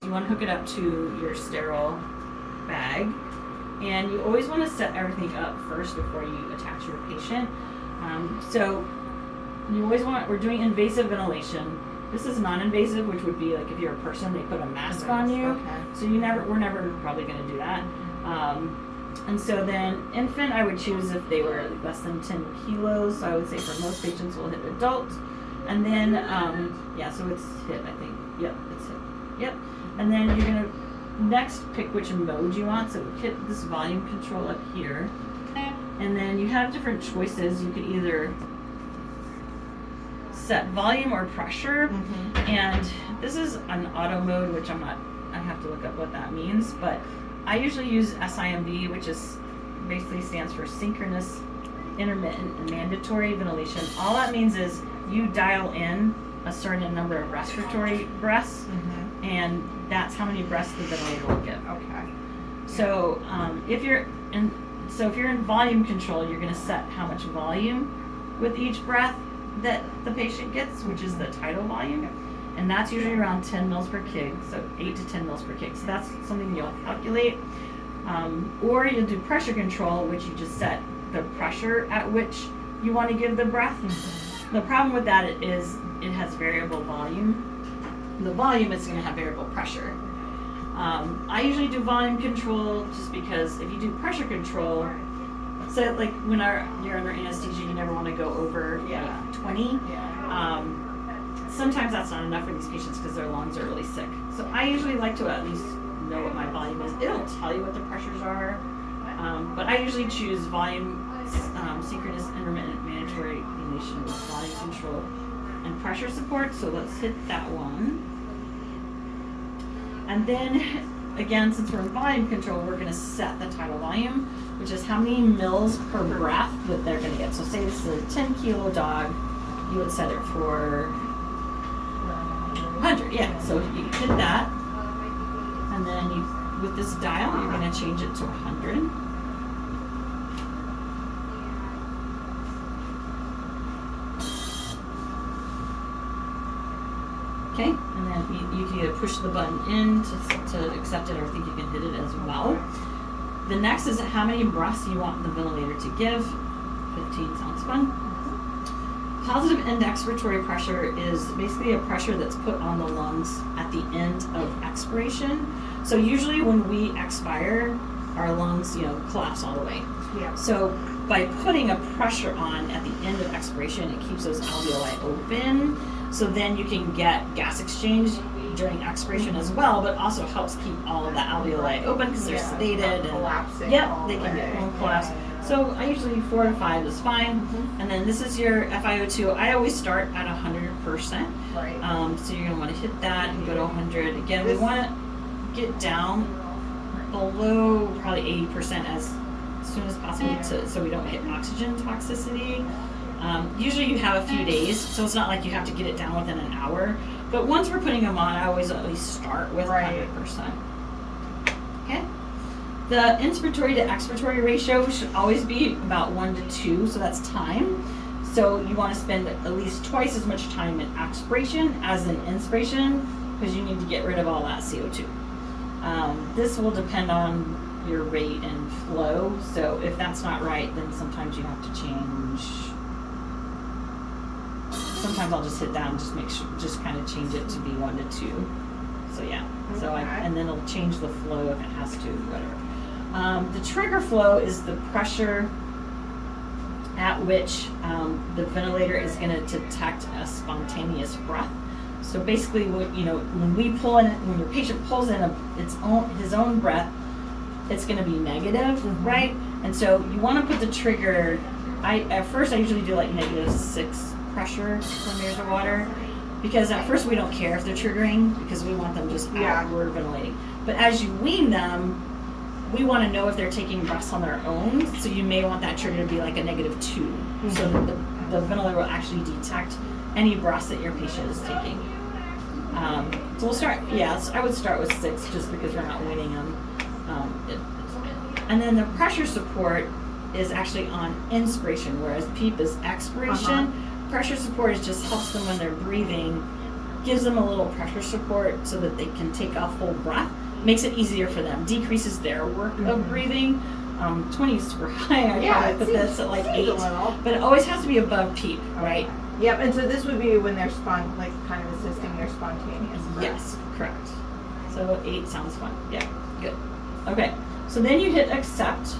You want to hook it up to your sterile bag, and you always want to set everything up first before you attach your patient. So you always we're doing invasive ventilation. This is non-invasive, which would be like if you're a person, they put a mask on you. Okay. So we're never probably going to do that. And so then infant, I would choose if they were less than 10 kilos. So I would say for most patients, we'll hit adult. And then, so it's hit, I think. Yep, it's hit. Yep. And then you're going to next pick which mode you want. So hit this volume control up here. And then you have different choices. You could either set volume or pressure. And this is an auto mode, which I have to look up what that means. But I usually use SIMV, which is basically stands for synchronous, intermittent, and mandatory ventilation. All that means is you dial in a certain number of respiratory breaths, and that's how many breaths the ventilator will give. Okay. So if you're in volume control, you're going to set how much volume with each breath that the patient gets, which is the tidal volume. And that's usually around 10 mils per kg, so 8 to 10 mils per kg. So that's something you'll calculate. Or you'll do pressure control, which you just set the pressure at which you want to give the breath. The problem with that is it has variable volume. The volume is going to have variable pressure. I usually do volume control just because if you do pressure control, so like when you're under anesthesia, you never want to go over like 20. Sometimes that's not enough for these patients because their lungs are really sick. So I usually like to at least know what my volume is. It'll tell you what the pressures are, but I usually choose volume, synchronous, intermittent, mandatory ventilation with volume control and pressure support. So let's hit that one. And then again, since we're in volume control, we're going to set the tidal volume, which is how many mils per breath that they're going to get. So say this is a 10 kilo dog, you would set it for 100, yeah. So you hit that, and then with this dial, you're going to change it to 100. Okay, and then you can either push the button in to accept it, or I think you can hit it as well. The next is how many breaths you want the ventilator to give. 15 sounds fun. Positive end expiratory pressure is basically a pressure that's put on the lungs at the end of expiration. So usually when we expire, our lungs, collapse all the way. Yeah. So by putting a pressure on at the end of expiration, it keeps those alveoli open. So then you can get gas exchange during expiration as well, but also helps keep all of the alveoli open because they're sedated and collapsing. Yep, they can get home collapse. So I usually 4 to 5 is fine. And then this is your FiO2. I always start at 100%. Right. So you're gonna want to hit that and go to 100. Again, we want to get down below probably 80% as soon as possible so we don't hit oxygen toxicity. Usually you have a few days, so it's not like you have to get it down within an hour. But once we're putting them on, I always at least start with 100%. Okay. The inspiratory to expiratory ratio should always be about 1 to 2, so that's time. So you want to spend at least twice as much time in expiration as in inspiration because you need to get rid of all that CO2. This will depend on your rate and flow, so if that's not right, then sometimes you have to change. Sometimes I'll just hit that and just kind of change it to be 1 to 2. So yeah, so and then it'll change the flow if it has to, whatever. The trigger flow is the pressure at which the ventilator is going to detect a spontaneous breath. So basically, when your patient pulls in his own breath, it's going to be negative, right? And so you want to put the trigger. At first I usually do like -6 pressure per meters of water, because at first we don't care if they're triggering because we want them just outward ventilating. But as you wean them, we want to know if they're taking breaths on their own, so you may want that trigger to be like a -2, so that the ventilator will actually detect any breaths that your patient is taking. So we'll start, I would start with 6 just because we're not weaning them. And then the pressure support is actually on inspiration, whereas PEEP is expiration. Pressure support just helps them when they're breathing gives them a little pressure support so that they can take a full breath. Makes it easier for them, decreases their work of breathing. 20 is super high. I probably put this at like 8, but it always has to be above PEEP, right? Yep, and so this would be when they're kind of assisting their spontaneous breath. Yes, correct. So 8 sounds fun. Yeah, good. Okay, so then you hit accept.